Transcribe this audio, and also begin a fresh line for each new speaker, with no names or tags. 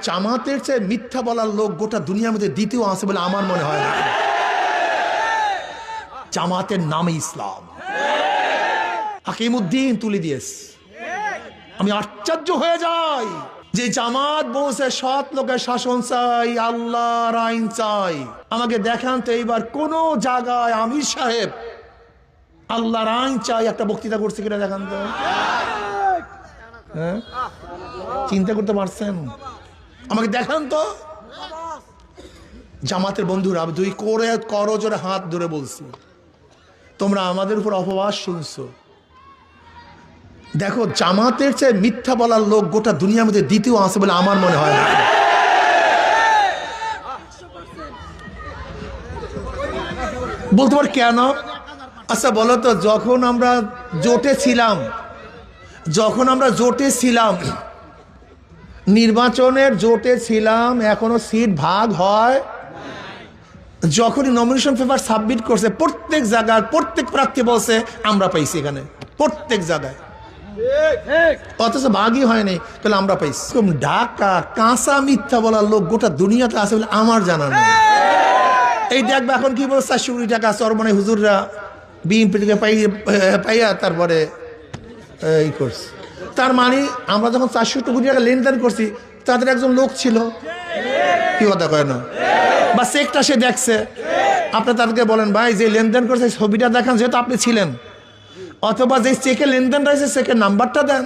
জামাতের চেয়ে মিথ্যা বলার লোক গোটা দুনিয়ার মধ্যে দ্বিতীয় আছে বলে আমার মনে হয় না। জামাতের নামে ইসলাম হাকিমউদ্দিন তুলে দিয়েছে। আমি আশ্চর্য হয়ে যাই যে জামাত বলছে সৎ লোকের শাসন চাই, আল্লাহর আইন চাই। আমাকে দেখান তো এইবার কোন জায়গায় আমির সাহেব আল্লাহর আইন চাই একটা বক্তৃতা করছে কিনা দেখান তো। হ্যাঁ, চিন্তা করতে পারছেন? আমাকে দেখান তো। জামাতের বন্ধুরা দুই করে করজোরে হাত ধরে বলছি, তোমরা আমাদের উপর অপবাদ শুনছো। দেখো, জামাতের চেয়ে মিথ্যা বলার লোক গোটা দুনিয়ার মধ্যে দ্বিতীয় আছে বলে আমার মনে হয় না। বলতে পার কেন? আচ্ছা বলো তো, যখন আমরা জোটে ছিলাম, নির্বাচনের জোটে ছিলাম, এখনো সিট ভাগ হয়। যখনই নমিনেশন পেপার সাবমিট করছে প্রত্যেক জায়গায় প্রত্যেক প্রার্থী বলছে আমরা পাইছি এখানে, প্রত্যেক জায়গায়, অথচ ভাগই হয়নি, তাহলে আমরা পাইছি। ঢাকা কাঁচা মিথ্যা বলার লোক গোটা দুনিয়াতে আছে বলে আমার জানা নেই। এই দেখবে এখন কি বলছে, 400 কোটি টাকা চরমনে হুজুররা বিএনপি থেকে পাইয়া তারপরে এই করছে। তার মানে আমরা যখন 400 কোটি টাকা লেনদেন করছি তাদের একজন লোক ছিল, কি কথা কয় না, বা চেকটা সে দেখছে। আপনি তাদেরকে বলেন ভাই যে লেনদেন করছে ছবিটা দেখান, যেহেতু আপনি ছিলেন, অথবা যে চেকে লেনদেন রয়েছে চেকের নাম্বারটা দেন।